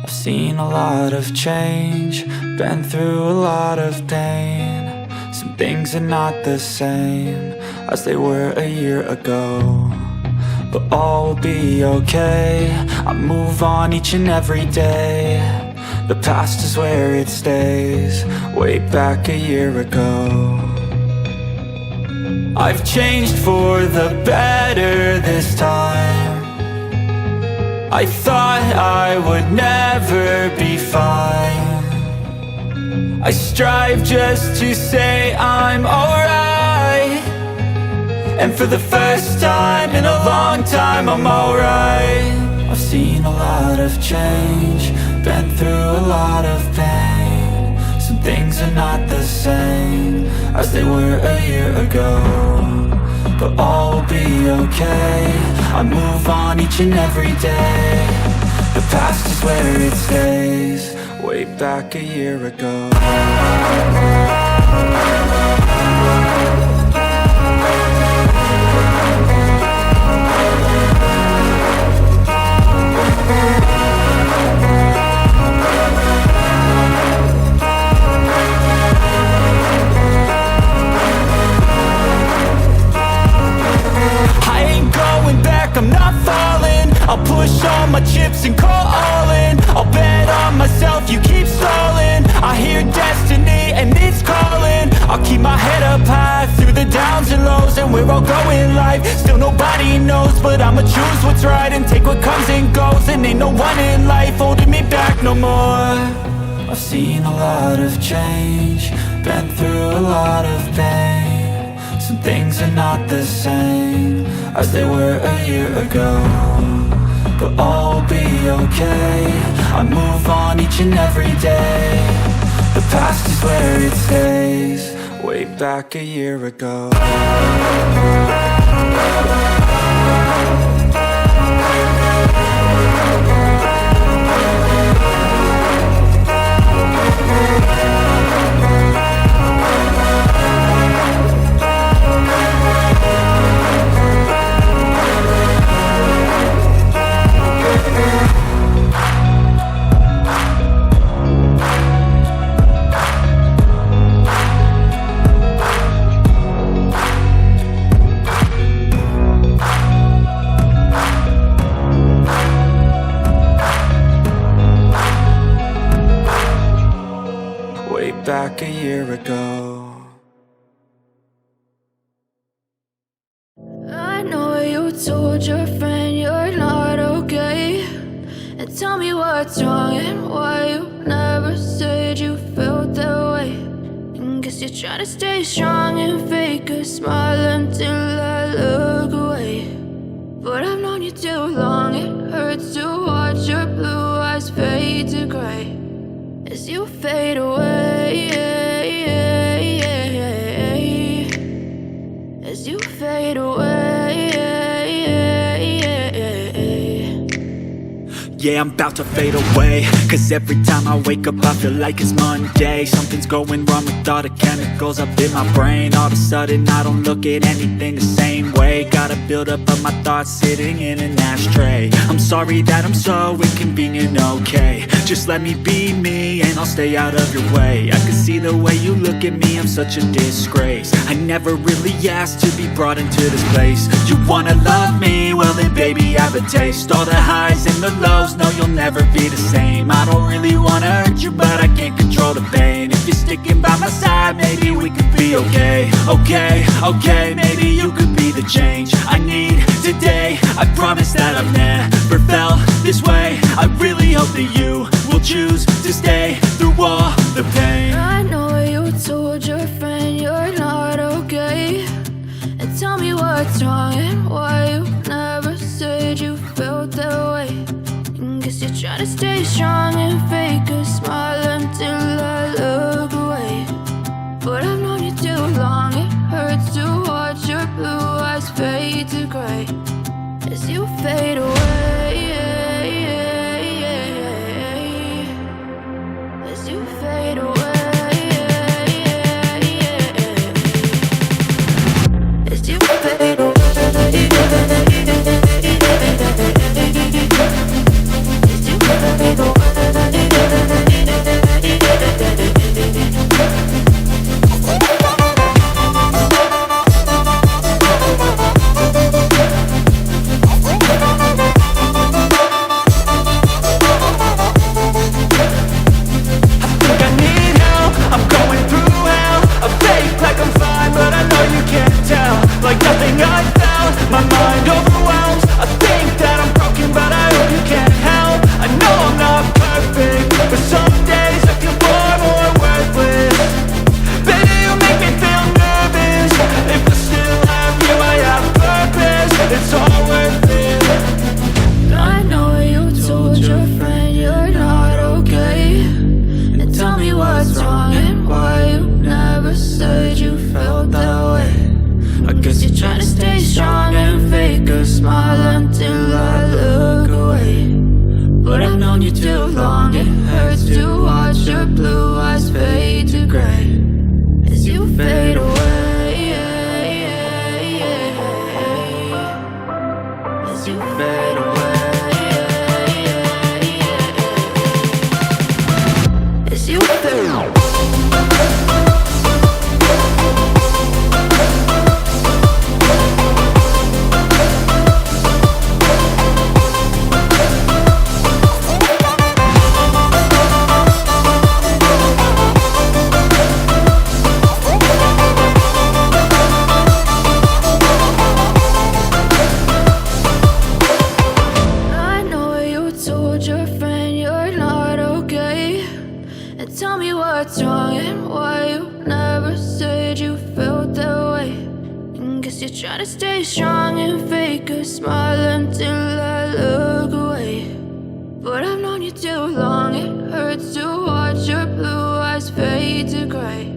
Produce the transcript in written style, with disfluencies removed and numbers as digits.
I've seen a lot of change, been through a lot of pain. Some things are not the same as they were a year ago, but all will be okay. I move on each and every day. The past is where it stays, way back a year ago. I've changed for the better this time. I thought I would never be fine. I strive just to say I'm alright, and for the first time in a long time I'm alright. I've seen a lot of change, been through a lot of pain. Some things are not the same as they were a year ago, but all will be okay. I move on each and every day. The past is where it stays, way back a year ago. I'm not falling. I'll push all my chips and call all in. I'll bet on myself, you keep stalling. I hear destiny and it's calling. I'll keep my head up high through the downs and lows, and we're all going life. Still nobody knows, but I'ma choose what's right and take what comes and goes. And ain't no one in life holding me back no more. I've seen a lot of change, been through a lot of pain. Some things are not the same as they were a year ago, but all will be okay. I move on each and every day. The past is where it stays, way back a year ago. Back a year ago. I know you told your friend you're not okay, and tell me what's wrong and why you never said you felt that way. And guess you're trying to stay strong and fake a smile until I look away. But I've known you too long, it hurts to watch your blue eyes fade to gray as you fade away. As you fade away. Yeah, I'm about to fade away, cause every time I wake up I feel like it's Monday. Something's going wrong with all the chemicals up in my brain. All of a sudden I don't look at anything the same way. Gotta build up of my thoughts sitting in an ashtray. I'm sorry that I'm so inconvenient, okay. Just let me be me and I'll stay out of your way. I can see the way you look at me, I'm such a disgrace. I never really asked to be brought into this place. You wanna love me? Well then baby I have a taste. All the highs and the lows, no you'll never be the same. I don't really wanna hurt you, but I can't control the pain. If you're sticking by my side, maybe we could be okay. Okay, maybe you could be the change I need today. I promise that I've never felt this way. I really hope that you will choose to stay through all the pain. I know you told your friend you're not okay, and tell me what's wrong and why you never said you felt that way. And guess you're trying to stay strong and fake a smile until I look away. But I've known you too long, it hurts to watch your blue eyes fade to gray as you fade away. As you fade away. As you fade away. As you fade away. known you too long. It hurts to watch your blue eyes fade to gray as you fade away, as you fade away, as you fade away. Tell me what's wrong and why you never said you felt that way. And guess you're trying to stay strong and fake a smile until I look away. But I've known you too long, it hurts to watch your blue eyes fade to gray